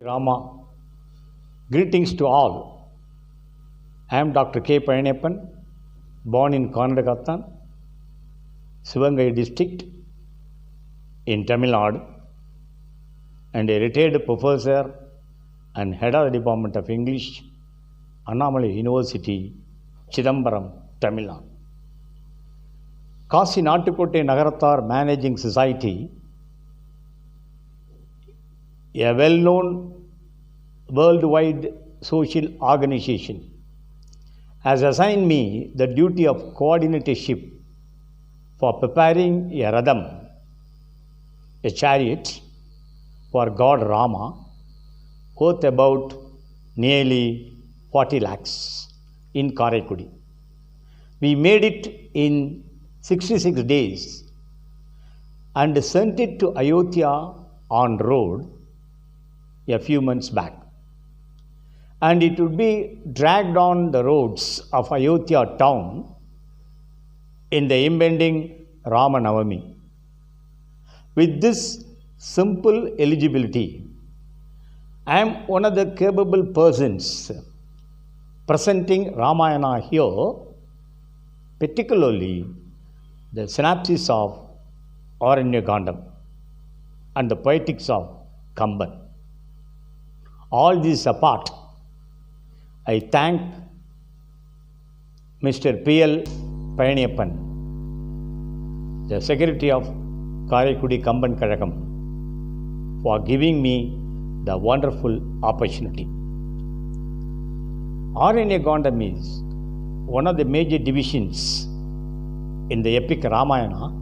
Rama. Greetings to all. I am Dr. K. Payanappan, born in Kannadagattan, Sivangai district in Tamil Nadu, and a retired professor and head of the Department of English, Annamalai University, Chidambaram, Tamil Nadu. Kasi Natukkotai Nagaratthar Managing Society, a well-known worldwide social organization, has assigned me the duty of coordinatorship for preparing a Radham, a chariot for God Rama, worth about nearly 40 lakhs in Karaikudi. We made it in 66 days and sent it to Ayodhya on road a few months back. And it would be dragged on the roads of Ayodhya town in the impending Rama Navami. With this simple eligibility, I am one of the capable persons presenting Ramayana here, particularly the synopsis of Aranyakandam and the poetics of Kamban. All this apart, I thank Mr. P.L. Payanappan, the Secretary of Karaikudi Kamban Kazhagam, for giving me the wonderful opportunity. Aranyakandam is one of the major divisions in the epic Ramayana.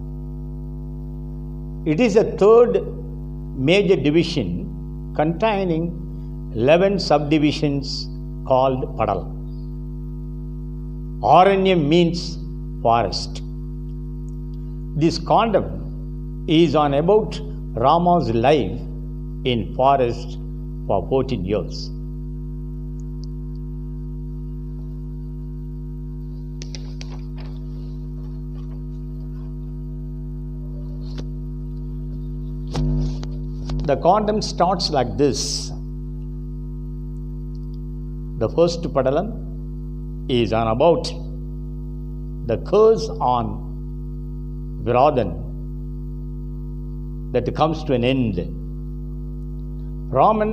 It is the third major division containing 11 subdivisions called Padal. Aranyam means forest. This kandam is on about Rama's life in forest for 14 years. The kandam starts like this. The first padalam is on about the curse on Viradhan that comes to an end. Raman,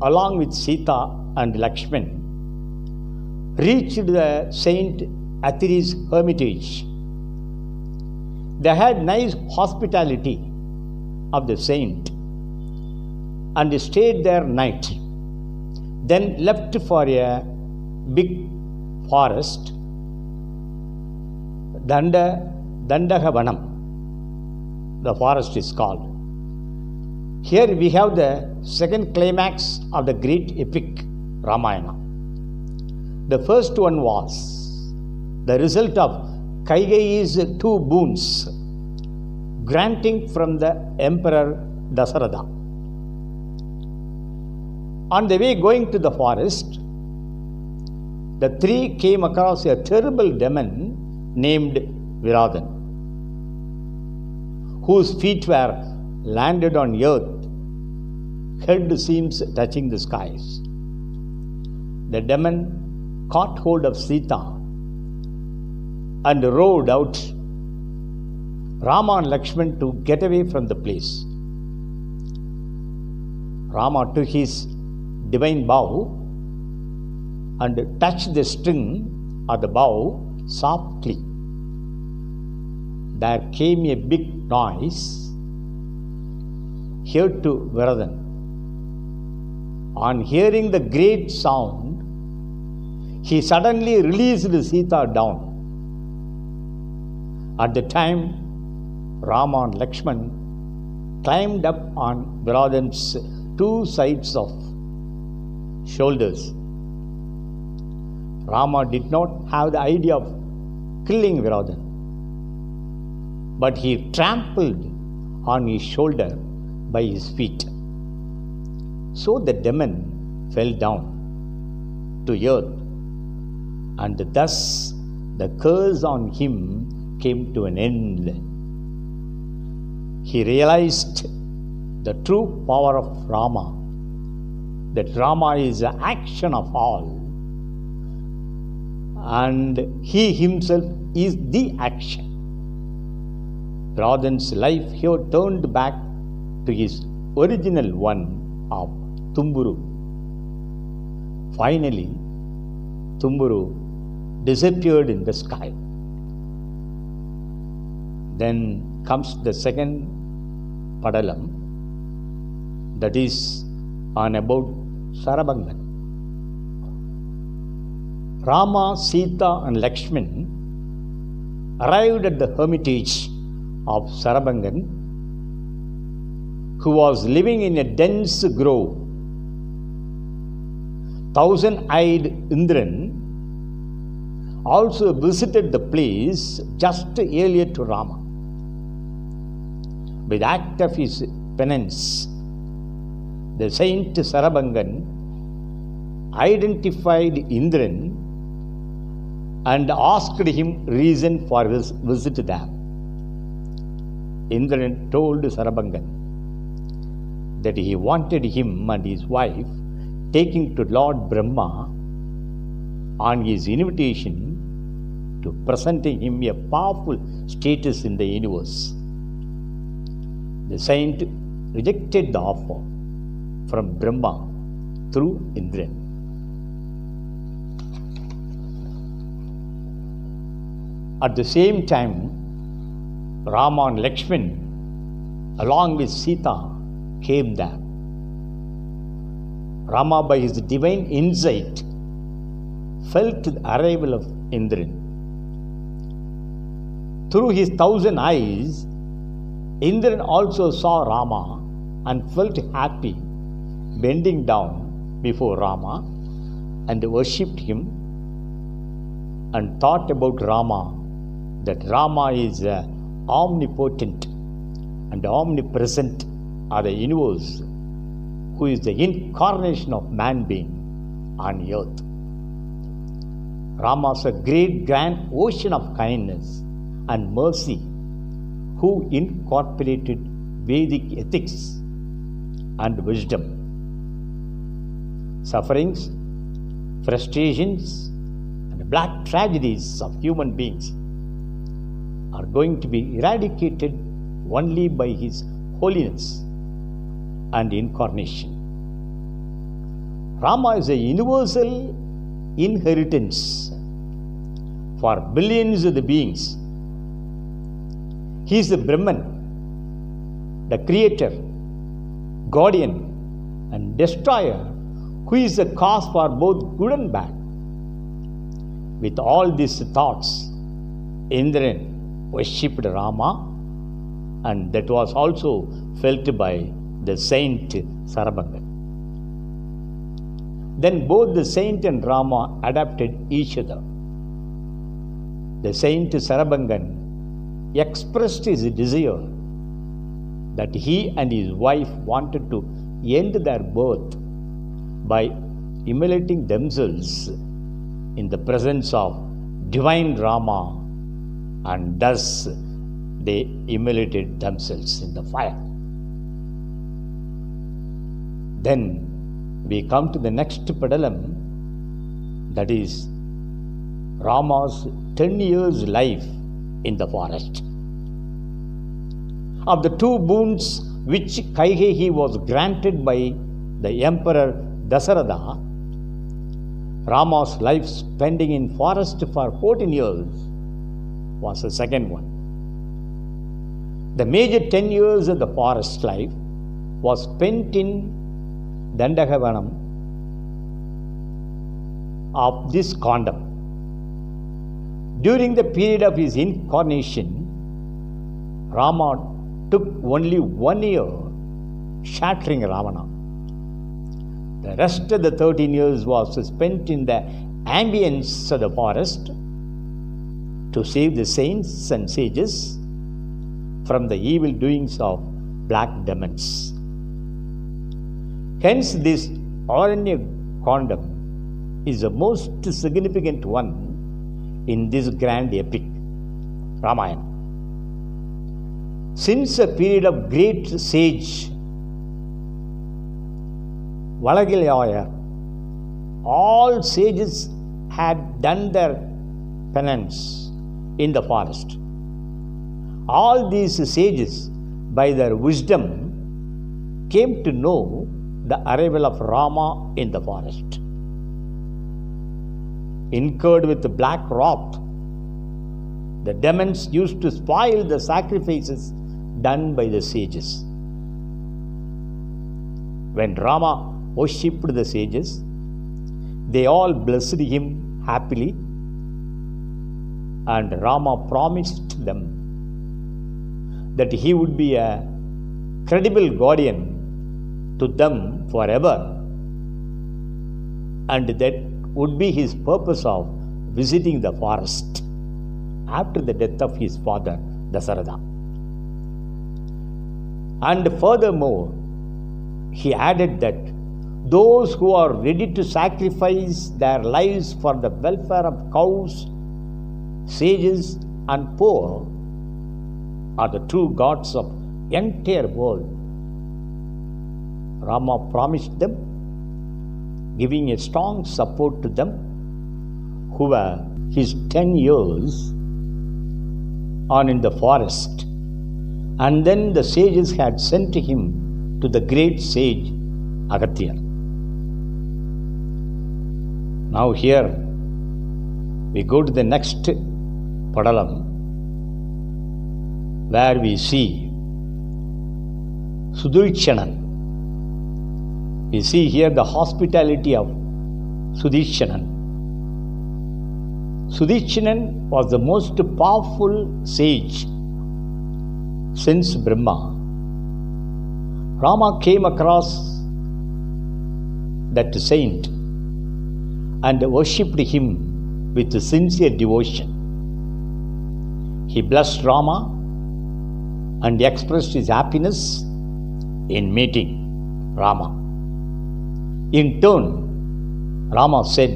along with Sita and Lakshman, reached the Saint Athiri's hermitage. They had nice hospitality of the saint and stayed there night. Then left for a big forest, Dandagavanam, the forest is called. Here we have the second climax of the great epic Ramayana. The first one was the result of Kaikeyi's two boons, granting from the Emperor Dasaratha. On the way going to the forest, the three came across a terrible demon named Viradhan, whose feet were landed on earth, head seems touching the skies. The demon caught hold of Sita and rode out Rama and Lakshman to get away from the place. Rama took his divine bow and touched the string of the bow softly. There came a big noise heard to Viradhan. On hearing the great sound, he suddenly released Sita down. At the time, Rama and Lakshman climbed up on Viradhan's two sides of shoulders. Rama did not have the idea of killing Viradhan, but he trampled on his shoulder by his feet. So the demon fell down to earth, and thus the curse on him came to an end. He realized the true power of Rama that Rama is the action of all, and he himself is the action. Radhan's life here turned back to his original one of Tumburu. Finally, Tumburu disappeared in the sky. Then comes the second Padalam, that is on about Sarabangan. Rama, Sita and Lakshman arrived at the hermitage of Sarabangan, who was living in a dense grove. Thousand-eyed Indran also visited the place just earlier to Rama. With the act of his penance, the saint Sarabangan identified Indran and asked him reason for his visit there. Indran told Sarabangan that he wanted him and his wife taking to Lord Brahma on his invitation to presenting him a powerful status in the universe. The saint rejected the offer from Brahma through Indran. At the same time, Rama and Lakshman, along with Sita, came there. Rama, by his divine insight, felt the arrival of Indran. Through his 1,000 eyes, Indran also saw Rama and felt happy, bending down before Rama and worshipped him, and thought about Rama, that Rama is omnipotent and omnipresent of the universe, who is the incarnation of man being on earth. Rama is a great grand ocean of kindness and mercy, who incorporated Vedic ethics and wisdom. Sufferings, frustrations, and black tragedies of human beings are going to be eradicated only by his holiness and incarnation. Rama is a universal inheritance for billions of the beings. He is the Brahman, the creator, guardian, and destroyer, who is the cause for both good and bad. With all these thoughts, Indran worshipped Rama, and that was also felt by the saint Sarabangan. Then both the saint and Rama adapted each other. The saint Sarabangan expressed his desire that he and his wife wanted to end their birth by immolating themselves in the presence of divine Rama, and thus they immolated themselves in the fire. Then we come to the next Padalam, that is Rama's 10 years life in the forest. Of the two boons which Kaikeyi was granted by the Emperor Dasaratha, Rama's life spending in forest for 14 years was the second one. The major 10 years of the forest life was spent in Dandakavanam of this kingdom. During the period of his incarnation, Rama took only 1 year shattering Ravana. The rest of the 13 years was spent in the ambience of the forest to save the saints and sages from the evil doings of black demons. Hence, this Aranya Kandam is the most significant one in this grand epic, Ramayana. Since a period of great sage Valagilayar, all sages had done their penance in the forest. All these sages, by their wisdom, came to know the arrival of Rama in the forest. Incurred with black wrath, the demons used to spoil the sacrifices done by the sages. When Rama worshipped the sages, they all blessed him happily, and Rama promised them that he would be a credible guardian to them forever, and that would be his purpose of visiting the forest after the death of his father Dasaratha. And furthermore, he added that those who are ready to sacrifice their lives for the welfare of cows, sages, and poor are the true gods of the entire world. Rama promised them, giving a strong support to them who were his 10 years on in the forest. And then the sages had sent him to the great sage Agatya. Now here we go to the next Padalam, where we see Sudhikshanan. We see here the hospitality of Sudhikshanan. Sudhikshanan was the most powerful sage since Brahma. Rama came across that saint and worshipped him with sincere devotion. He blessed Rama and expressed his happiness in meeting Rama. In turn, Rama said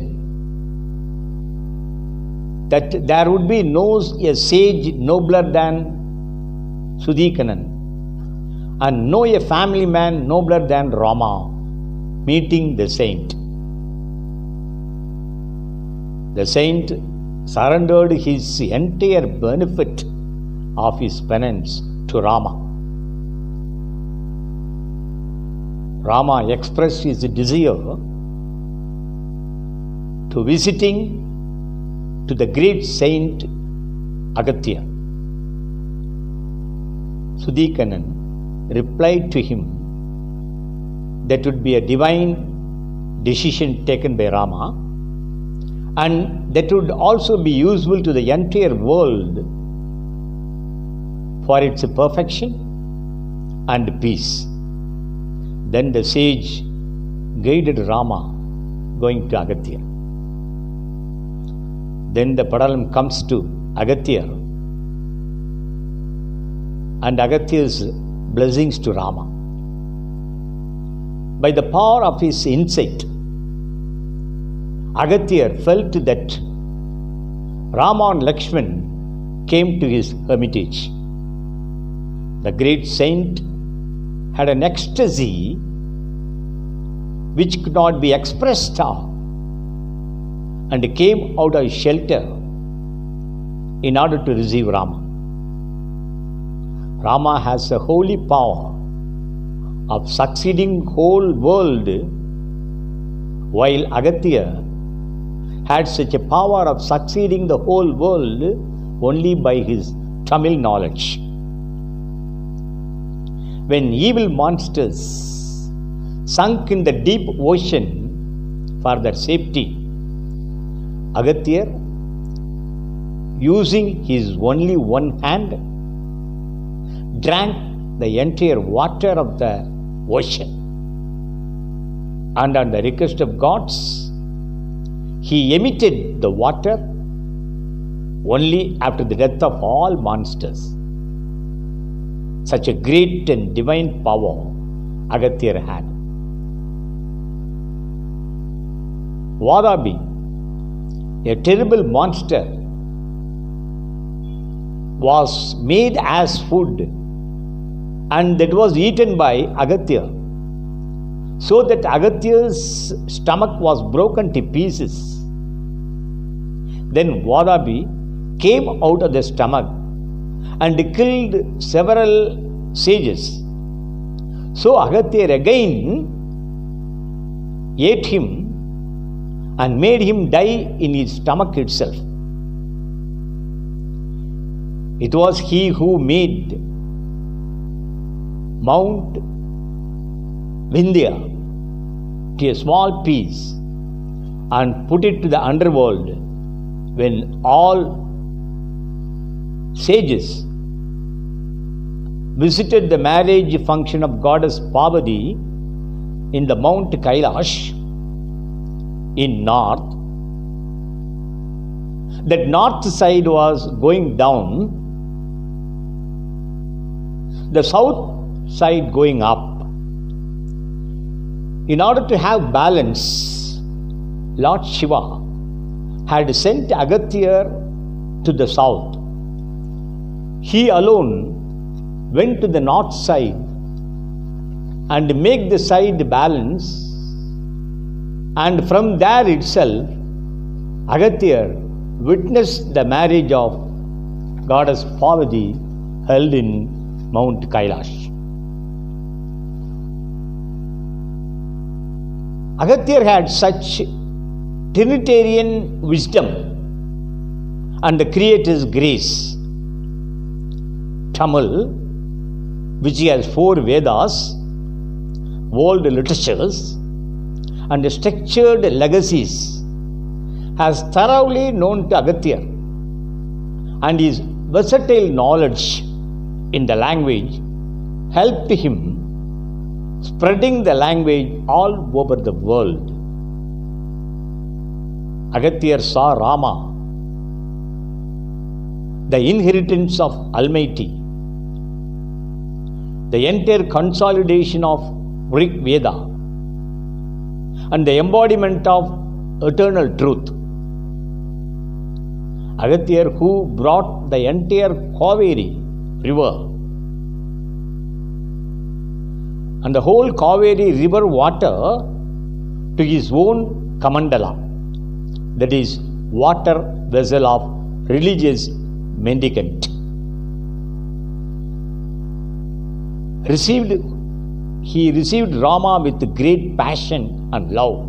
that there would be no a sage nobler than Sudhikanan, and no a family man nobler than Rama meeting the saint. The saint surrendered his entire benefit of his penance to Rama. Rama expressed his desire to visiting to the great saint Agatya. Sudhikanan replied to him that would be a divine decision taken by Rama, and that would also be useful to the entire world for its perfection and peace. Then the sage guided Rama going to Agatya. Then the Padalam comes to Agatya and Agatya's blessings to Rama. By the power of his insight, Agatya felt that Rama and Lakshman came to his hermitage. The great saint had an ecstasy which could not be expressed and came out of shelter in order to receive Rama. Rama has a holy power of succeeding whole world, while Agatya had such a power of succeeding the whole world only by his Tamil knowledge. When evil monsters sunk in the deep ocean for their safety, Agatya, using his only one hand, drank the entire water of the ocean. And on the request of gods, he emitted the water only after the death of all monsters. Such a great and divine power Agatya had. Vadabi, a terrible monster, was made as food, and that was eaten by Agatya, so that Agatya's stomach was broken to pieces. Then Vadabi came out of the stomach and killed several sages. So Agatya again ate him and made him die in his stomach itself. It was he who made Mount Vindhya to a small piece and put it to the underworld when all sages visited the marriage function of goddess Parvati in the Mount Kailash in north. That north side was going down, the south side going up. In order to have balance, Lord Shiva had sent Agatya to the south. He alone went to the north side and make the side balance, and from there itself Agatya witnessed the marriage of goddess Parvati held in Mount Kailash. Agatya had such Trinitarian wisdom and the Creator's grace. Tamil, which has 4 Vedas, world literatures, and structured legacies, has thoroughly known to Agatya, and his versatile knowledge in the language helped him spreading the language all over the world. Agatya saw Rama, the inheritance of Almighty, the entire consolidation of Rig Veda, and the embodiment of eternal truth. Agatya, who brought the entire Kaveri river and the whole Kaveri river water to his own Kamandala, that is, water vessel of religious mendicant. He received Rama with great passion and love.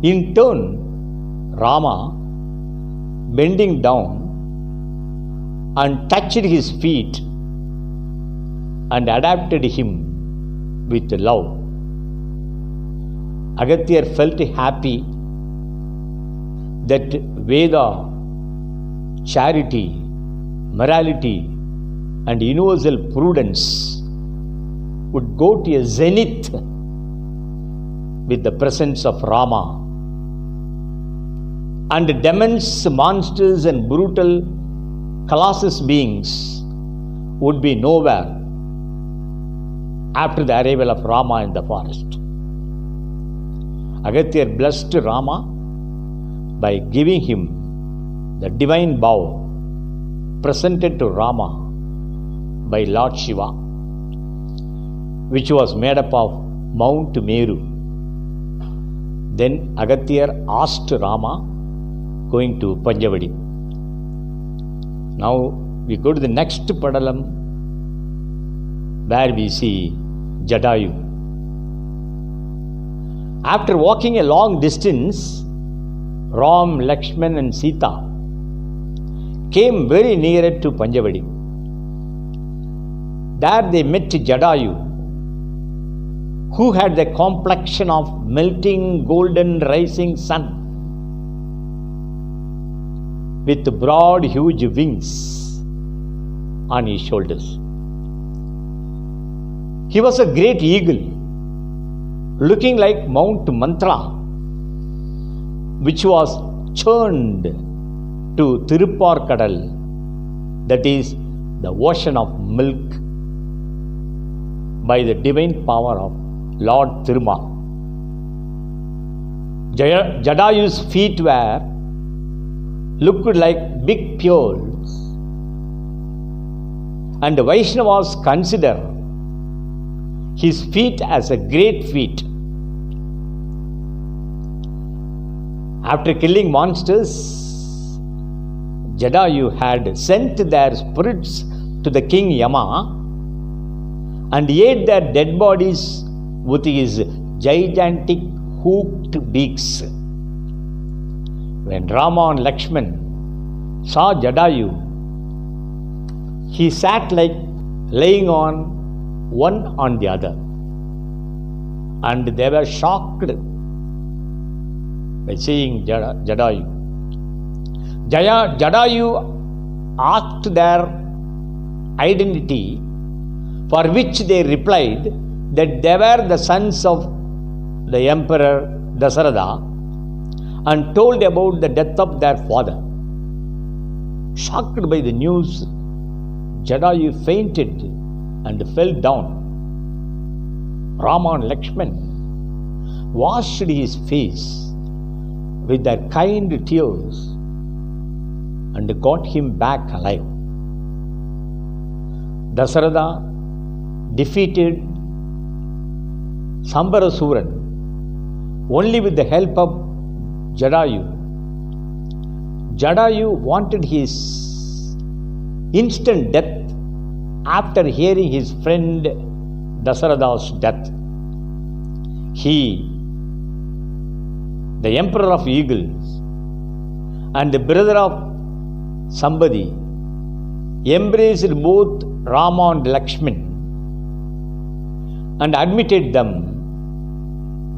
In turn, Rama, bending down and touched his feet and adapted him with love. Agatya felt happy that Veda, charity, morality, and universal prudence would go to a zenith with the presence of Rama, and demons, monsters, and brutal colossus beings would be nowhere after the arrival of Rama in the forest. Agatya blessed Rama by giving him the divine bow presented to Rama by Lord Shiva, which was made up of Mount Meru. Then Agatya asked Rama, going to Panjavadi. Now we go to the next Padalam, where we see Jadayu. After walking a long distance, Ram, Lakshman, and Sita came very near to Panjavadi. There they met Jadayu, who had the complexion of melting golden rising sun, with broad huge wings on his shoulders. He was a great eagle, looking like Mount Mantra, which was churned to Tirupparkadal, that is, the ocean of milk, by the divine power of Lord Thirumal. Jadayu's feet looked like big pearls, and Vaishnavas consider his feat as a great feat. After killing monsters, Jadayu had sent their spirits to the king Yama and ate their dead bodies with his gigantic hooked beaks. When Rama and Lakshman saw Jadayu, he sat like laying on one on the other, and they were shocked by seeing Jadayu. Jadayu asked their identity, for which they replied that they were the sons of the emperor Dasaratha, and told about the death of their father. Shocked by the news, Jadayu fainted and fell down. Rama and Lakshman washed his face with their kind tears and got him back alive. Dasaratha defeated Sambarasuran only with the help of Jadayu. Jadayu wanted his instant death after hearing his friend Dasaratha's death. He, the emperor of eagles and the brother of Sambadi, embraced both Rama and Lakshman and admitted them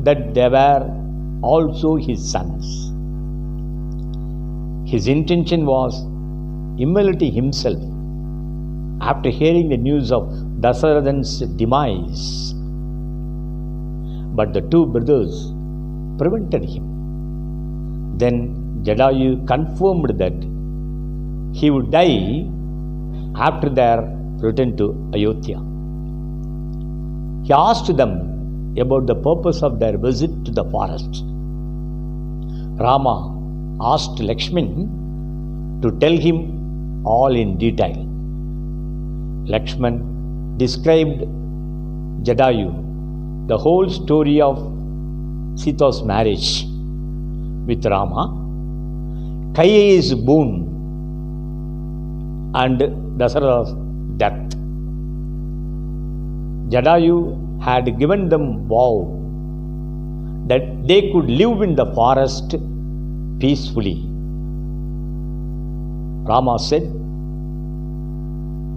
that they were also his sons. His intention was immolate himself after hearing the news of Dasarathan's demise. But the two brothers prevented him. Then Jadayu confirmed that he would die after their return to Ayodhya. He asked them about the purpose of their visit to the forest. Rama asked Lakshman to tell him all in detail. Lakshman described Jadayu the whole story of Sita's marriage with Rama, Kai's boon, and Dasaratha's death. Jadayu had given them vow that they could live in the forest peacefully. Rama said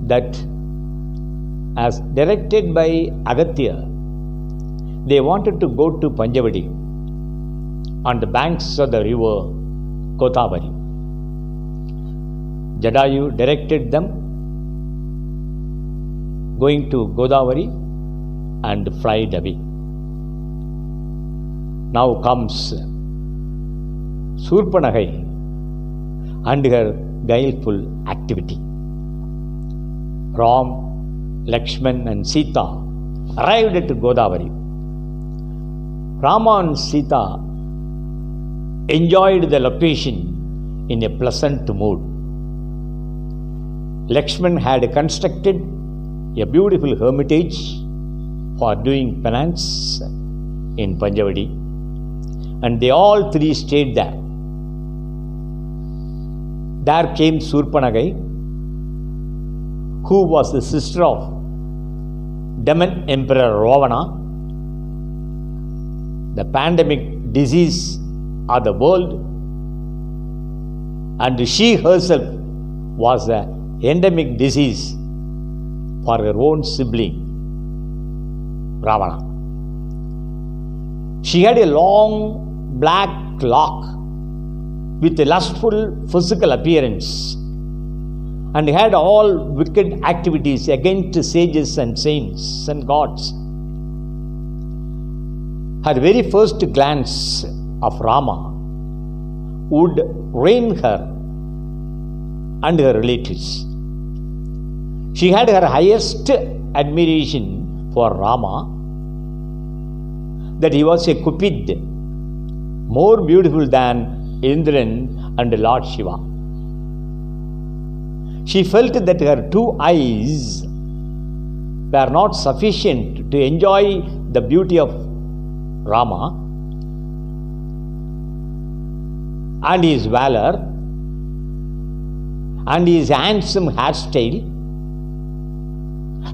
that as directed by Agatya, they wanted to go to Panjavadi on the banks of the river Godavari. Jadayu directed them going to Godavari and flied away. Now comes Surpanagai and her guileful activity. Ram, Lakshman and Sita arrived at Godavari. Rama and Sita enjoyed the location in a pleasant mood. Lakshman had constructed a beautiful hermitage for doing penance in Panjavadi, and they all three stayed there. There came Surpanagai, who was the sister of Demon Emperor Ravana, the pandemic disease of the world, and she herself was an endemic disease for her own sibling, Ravana. She had a long black lock with a lustful physical appearance and had all wicked activities against sages and saints and gods. Her very first glance of Rama would ruin her and her relatives. She had her highest admiration for Rama, that he was a Cupid, more beautiful than Indran and Lord Shiva. She felt that her two eyes were not sufficient to enjoy the beauty of Rama and his valor and his handsome hairstyle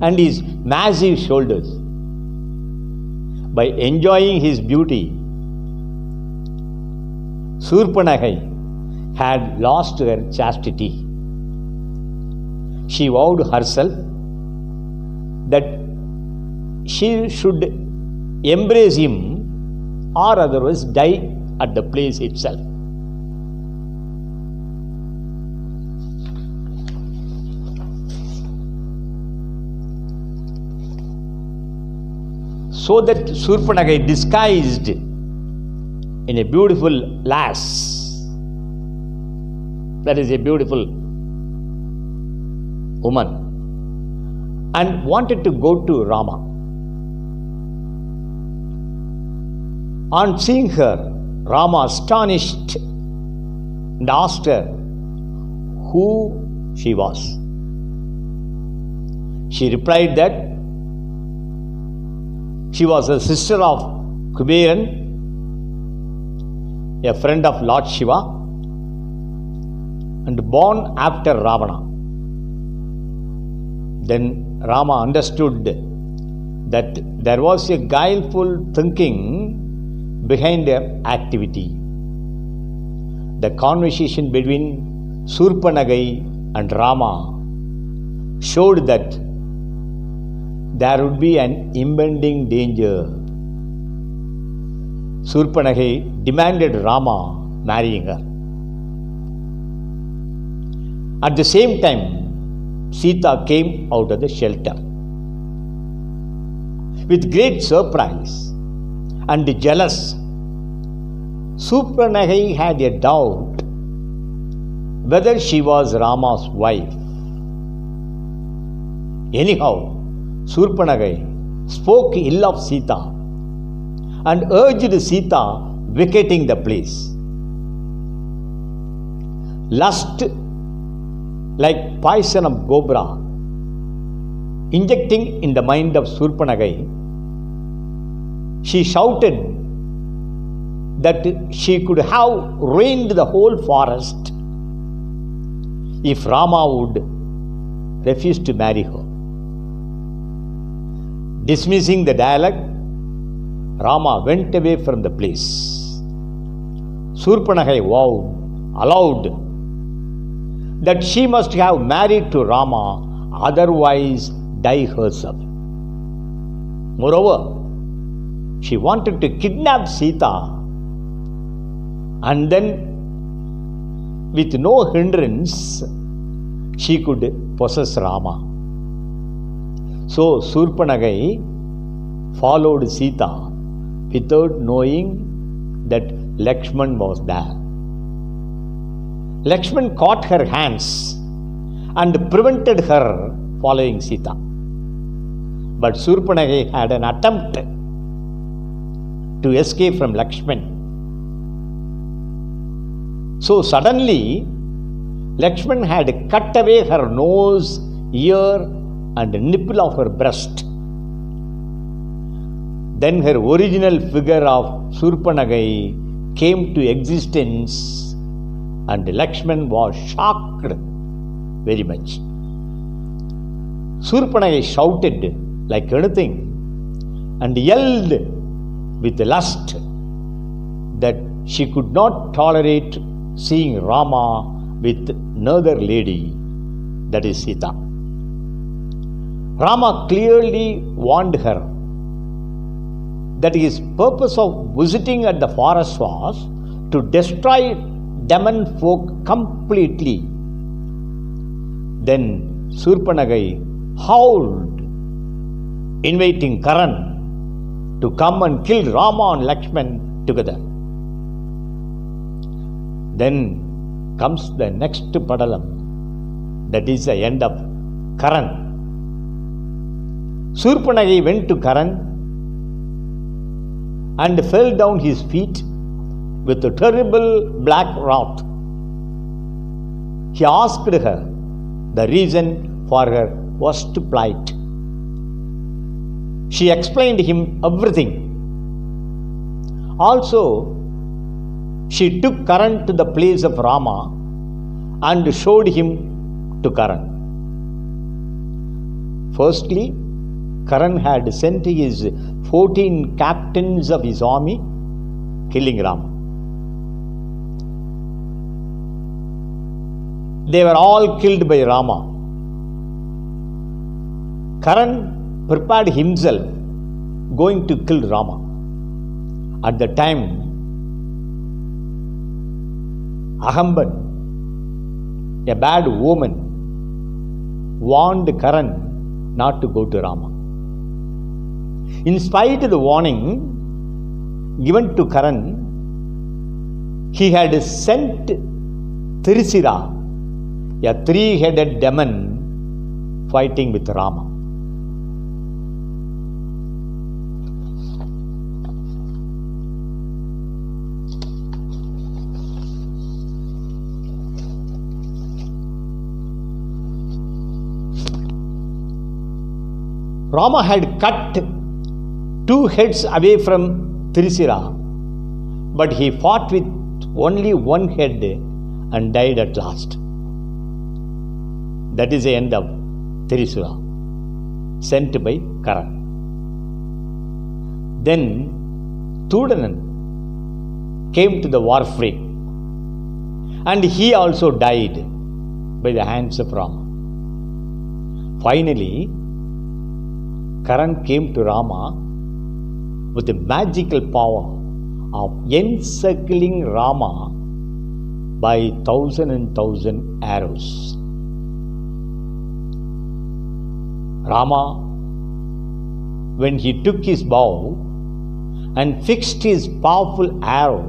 and his massive shoulders. By enjoying his beauty, Surpanakhai had lost her chastity. She vowed herself that she should embrace him or otherwise die at the place itself. So that Surpanakhai, disguised in a beautiful lass, that is a beautiful woman, and wanted to go to Rama. On seeing her, Rama, astonished, and asked her who she was. She replied that she was a sister of Kuberan, a friend of Lord Shiva, and born after Ravana. Then Rama understood that there was a guileful thinking behind their activity. The conversation between Surpanakhai and Rama showed that there would be an impending danger. Surpanakhai demanded Rama marrying her. At the same time, Sita came out of the shelter. With great surprise and jealous, Surpanakhai had a doubt whether she was Rama's wife. Anyhow, Surpanakhai spoke ill of Sita and urged Sita vacating the place. Lust, like poison of cobra, injecting in the mind of Surpanakhai, she shouted that she could have ruined the whole forest if Rama would refuse to marry her. Dismissing the dialogue, Rama went away from the place. Surpanakhai vowed aloud that she must have married to Rama, otherwise die herself. Moreover, she wanted to kidnap Sita and then, with no hindrance, she could possess Rama. So Surpanakhai followed Sita without knowing that Lakshman was there. Lakshman caught her hands and prevented her following Sita. But Surpanakhai had an attempt to escape from Lakshman. So suddenly, Lakshman had cut away her nose, ear, and nipple of her breast. Then her original figure of Surpanakhai came to existence, and Lakshman was shocked very much. Surpanakhai shouted like anything and yelled with lust that she could not tolerate seeing Rama with another lady, that is Sita. Rama clearly warned her that his purpose of visiting at the forest was to destroy demon folk completely. Then Surpanakhai howled, inviting Karan to come and kill Rama and Lakshman together. Then comes the next padalam, that is the end of Karan. Surpanakhai went to Karan and fell down his feet with a terrible black wrath. He asked her the reason for her worst plight. She explained him everything. Also, she took Karan to the place of Rama and showed him to Karan. Firstly, Karan had sent his 14 captains of his army killing Rama. They were all killed by Rama. Karan prepared himself going to kill Rama. At the time, Ahamban, a bad woman, warned Karan not to go to Rama. In spite of the warning given to Karan, he had sent Tirisira, a three-headed demon, fighting with Rama. Rama had cut 2 heads away from Tirisira, but he fought with only 1 head and died at last. That is the end of Tirisura, sent by Karan. Then Tudanan came to the war frame, and he also died by the hands of Rama. Finally, Karan came to Rama with the magical power of encircling Rama by 1,000 and 1,000 arrows. Rama, when he took his bow and fixed his powerful arrow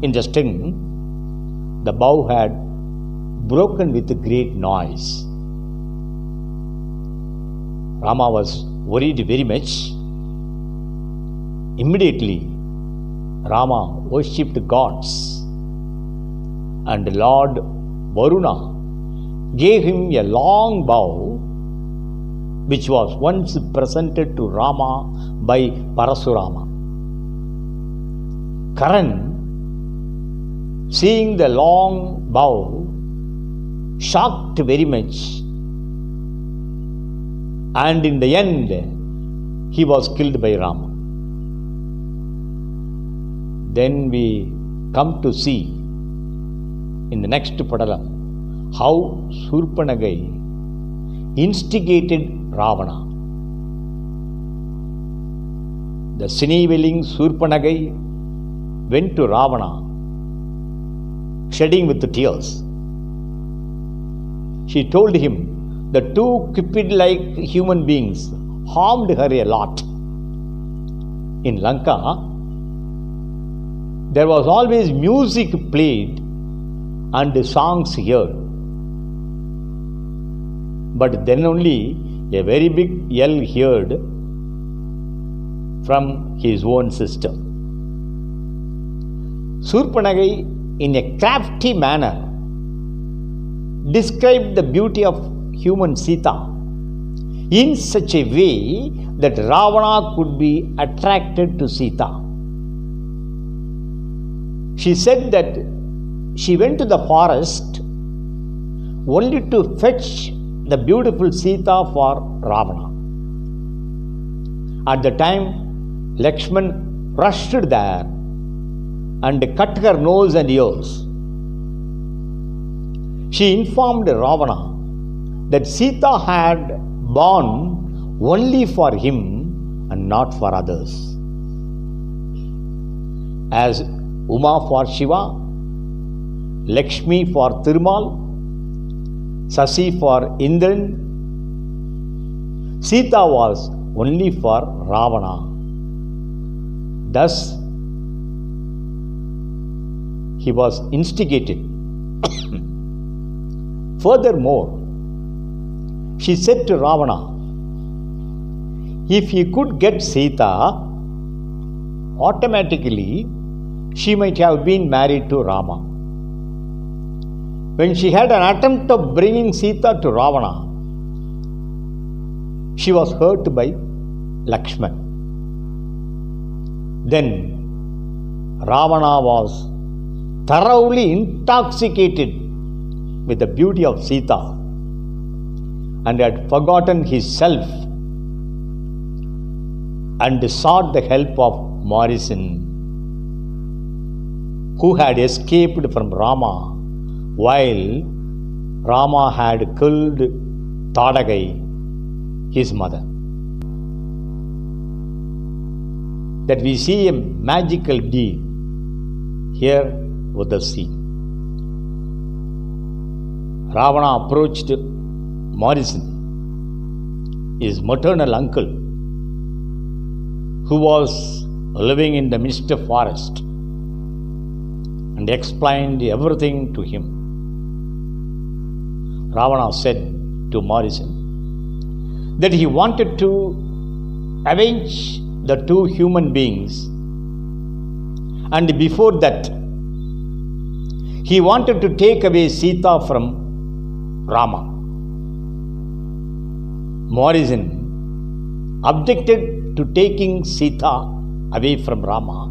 in the string, the bow had broken with a great noise. Rama was worried very much. Immediately, Rama worshipped gods, and Lord Varuna gave him a long bow, which was once presented to Rama by Parasurama. Karan, seeing the long bow, shocked very much, and in the end, he was killed by Rama. Then we come to see in the next padalam how Surpanagai instigated Ravana. The sinning Surpanagai went to Ravana, shedding with the tears. She told him the 2 Cupid-like human beings harmed her a lot. In Lanka, there was always music played and songs heard. But then only a very big yell heard from his own sister. Surpanagai, in a crafty manner, described the beauty of human Sita in such a way that Ravana could be attracted to Sita. She said that she went to the forest only to fetch the beautiful Sita for Ravana. At the time, Lakshman rushed there and cut her nose and ears. She informed Ravana that Sita had born only for him and not for others. As Uma for Shiva, Lakshmi for Thirumal, Sasi for Indran, Sita was only for Ravana. Thus, he was instigated. Furthermore, she said to Ravana, if he could get Sita, automatically she might have been married to Rama. When she had an attempt of bringing Sita to Ravana, she was hurt by Lakshman. Then Ravana was thoroughly intoxicated with the beauty of Sita and had forgotten his self and sought the help of Morrison, who had escaped from Rama while Rama had killed Tadagai, his mother. That we see a magical deed here with the sea. Ravana approached Morrison, his maternal uncle, who was living in the midst of forest, and explained everything to him. Ravana said to Morrison that he wanted to avenge the two human beings, and before that he wanted to take away Sita from Rama. Morrison objected to taking Sita away from Rama,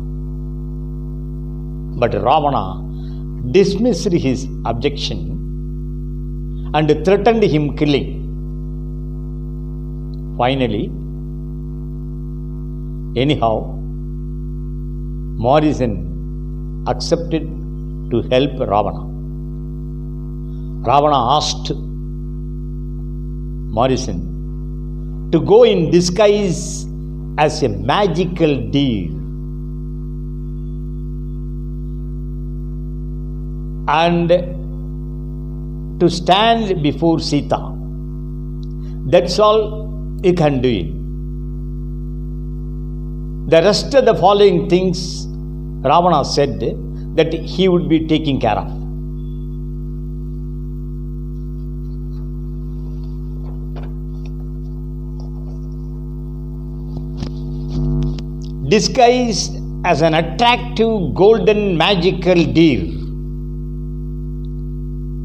but Ravana dismissed his objection and threatened him killing. Finally, anyhow, Morrison accepted to help Ravana. Ravana asked Morrison to go in disguise as a magical deer and to stand before Sita. That's all you can do it. The rest of the following things Ravana said that he would be taking care of. Disguised as an attractive golden magical deer,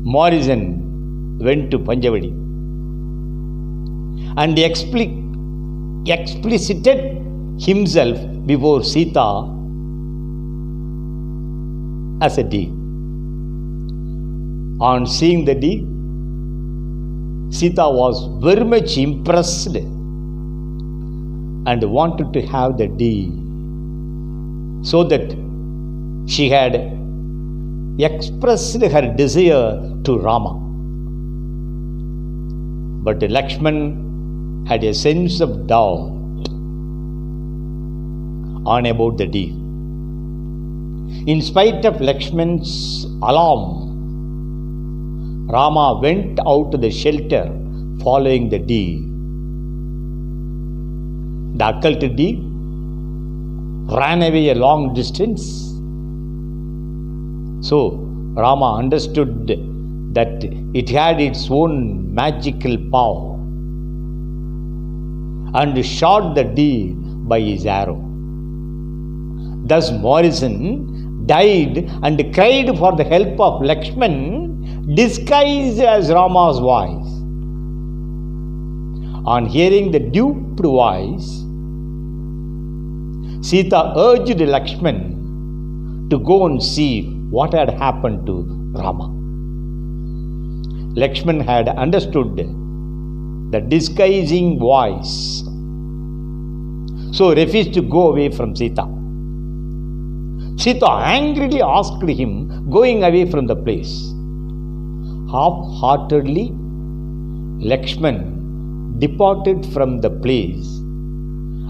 Morrison went to Panjavadi and explicited himself before Sita as a deer. On seeing the deer, Sita was very much impressed and wanted to have the deer, so that she had expressed her desire to Rama. But Lakshman had a sense of doubt on about the deer. In spite of Lakshman's alarm, Rama went out to the shelter following the deer. The occult deer ran away a long distance. So Rama understood that it had its own magical power and shot the deer by his arrow. Thus Morrison died and cried for the help of Lakshman, disguised as Rama's voice. On hearing the duped voice, Sita urged Lakshman to go and see what had happened to Rama. Lakshman had understood the disguising voice, so refused to go away from Sita. Sita angrily asked him going away from the place. Half-heartedly, Lakshman departed from the place,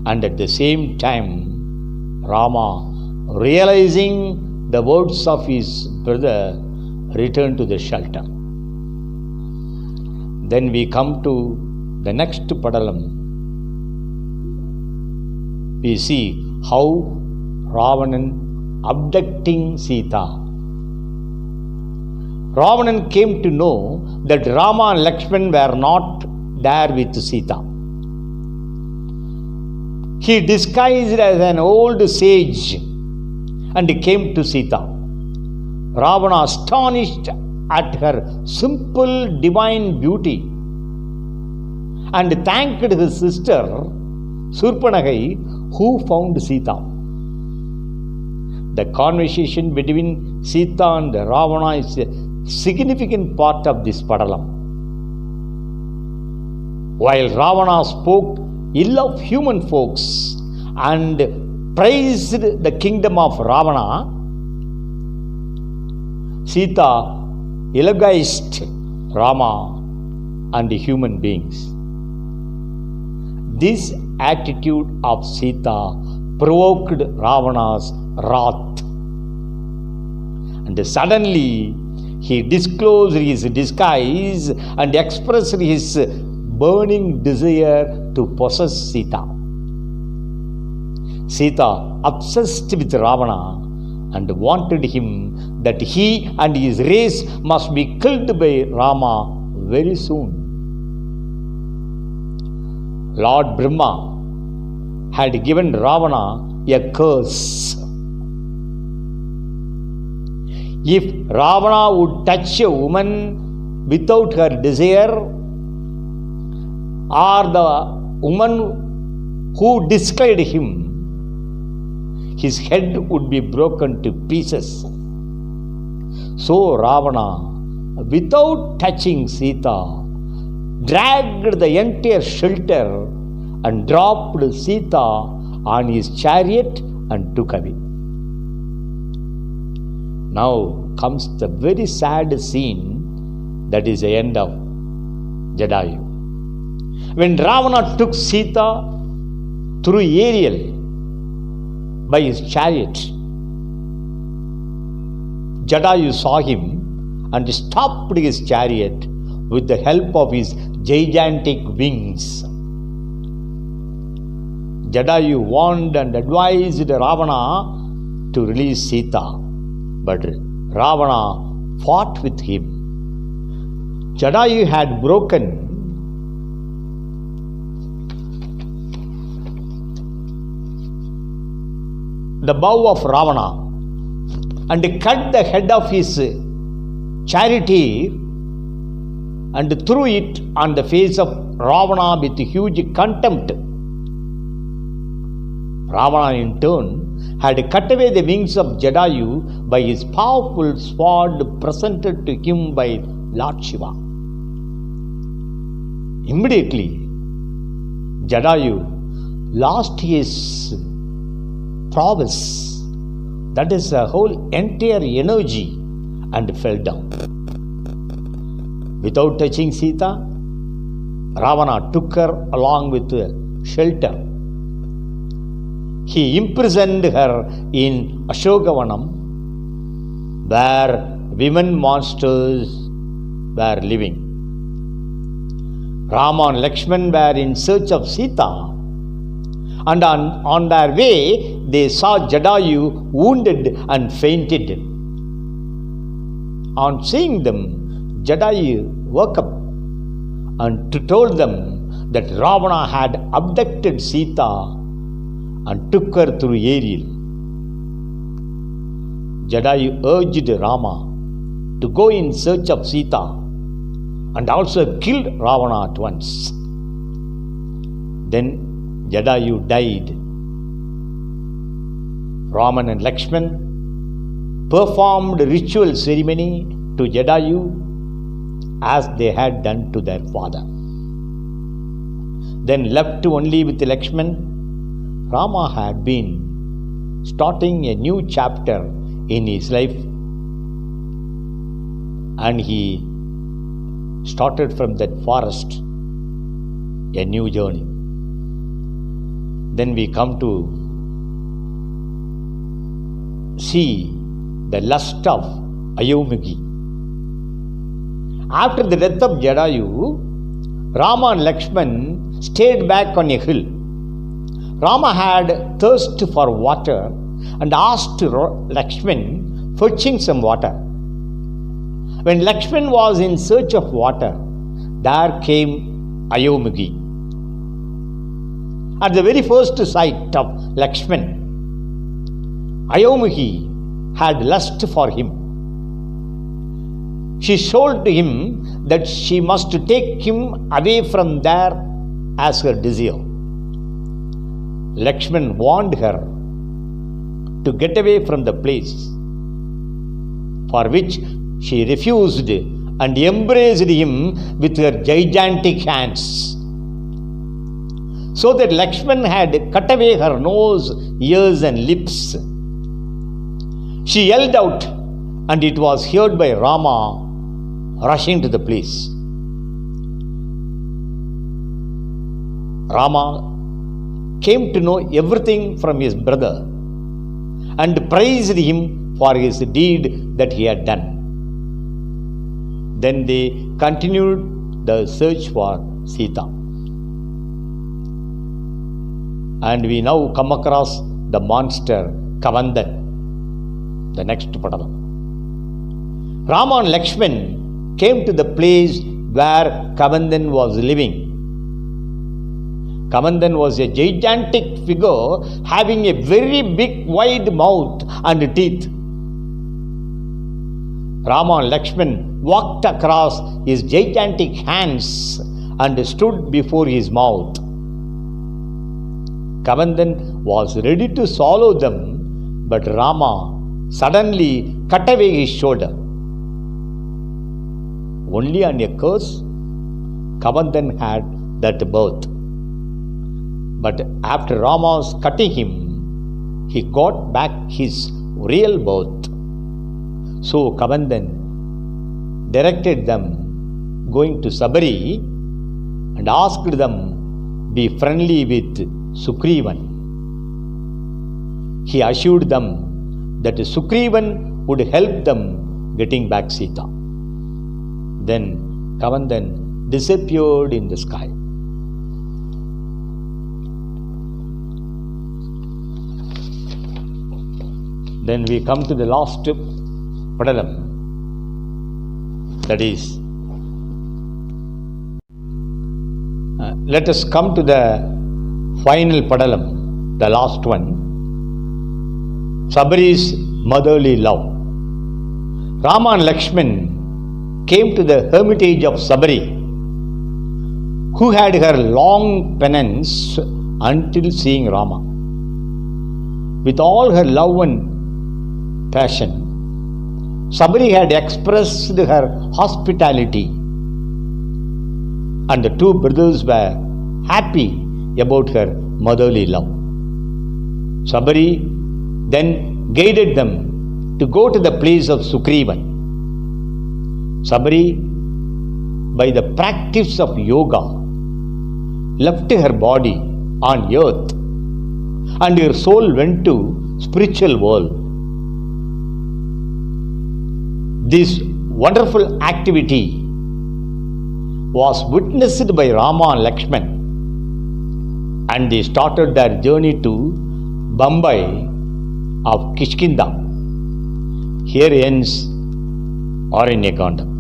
and at the same time, Rama, realizing the words of his brother, returned to the shelter. Then we come to the next padalam. We see how Ravanan abducting Sita. Ravanan came to know that Rama and Lakshman were not there with Sita. He disguised as an old sage and came to Sita. Ravana, astonished at her simple divine beauty, and thanked his sister Surpanagai, who found Sita? The conversation between Sita and Ravana is a significant part of this padalam. While Ravana spoke ill of human folks and praised the kingdom of Ravana, Sita eulogized Rama and human beings. This attitude of Sita provoked Ravana's wrath, and suddenly he disclosed his disguise and expressed his burning desire to possess Sita. Sita obsessed with Ravana and wanted him that he and his race must be killed by Rama very soon. Lord Brahma had given Ravana a curse. If Ravana would touch a woman without her desire, or the woman who discarded him, his head would be broken to pieces. So Ravana, without touching Sita, dragged the entire shelter and dropped Sita on his chariot and took away. Now comes the very sad scene that is the end of Jadayu. When Ravana took Sita through Ariel by his chariot, Jadayu saw him and stopped his chariot with the help of his gigantic wings. Jadayu warned and advised Ravana to release Sita, but Ravana fought with him. Jadayu had broken the bow of Ravana and cut the head of his charioteer and threw it on the face of Ravana with huge contempt. Ravana in turn had cut away the wings of Jadayu by his powerful sword presented to him by Lord Shiva. Immediately, Jadayu lost his prowess, that is a whole entire energy, and fell down. Without touching Sita, Ravana took her along with shelter. He imprisoned her in Ashokavanam, where women monsters were living. Rama and Lakshman were in search of Sita, and on their way they saw Jadayu wounded and fainted. On seeing them, Jadayu woke up and told them that Ravana had abducted Sita and took her through Ariel. Jadayu urged Rama to go in search of Sita and also killed Ravana at once. Then Jadayu died. Raman and Lakshman performed ritual ceremony to Jadayu as they had done to their father. Then left only with Lakshman, Rama had been starting a new chapter in his life, and he started from that forest a new journey. Then we come to see the lust of Ayomughi. After the death of Jadayu, Rama and Lakshman stayed back on a hill. Rama had thirst for water and asked Lakshman fetching some water. When Lakshman was in search of water, there came Ayomughi. At the very first sight of Lakshman, Ayomughi had lust for him. She showed to him that she must take him away from there as her desire. Lakshman warned her to get away from the place, for which she refused and embraced him with her gigantic hands, so that Lakshman had cut away her nose, ears and lips. She yelled out, and it was heard by Rama rushing to the place. Rama came to know everything from his brother and praised him for his deed that he had done. Then they continued the search for Sita. And we now come across the monster Kavandan, the next padalam. Rama and Lakshman came to the place where Kavandan was living. Kavandan was a gigantic figure having a very big wide mouth and teeth. Rama and Lakshman walked across his gigantic hands and stood before his mouth. Kavandan was ready to swallow them, but Rama suddenly cut away his shoulder. Only on a curse, Kavandan had that birth. But after Rama's cutting him, he got back his real birth. So Kavandan directed them going to Sabari and asked them be friendly with Sugrivan. He assured them that Sugrivan would help them getting back Sita. Then Kavandan disappeared in the sky. Then we come to the last padalam, that is, let us come to the final padalam, the last one, Sabari's motherly love. Rama and Lakshman came to the hermitage of Sabari, who had her long penance until seeing Rama. With all her love and passion, Sabari had expressed her hospitality, and the two brothers were happy about her motherly love. Sabari then guided them to go to the place of Sugrivan. Sabari, by the practice of yoga, left her body on earth and her soul went to spiritual world. This wonderful activity was witnessed by Rama and Lakshman, and they started their journey to Bombay of Kishkinda. Here ends Aranyakanda.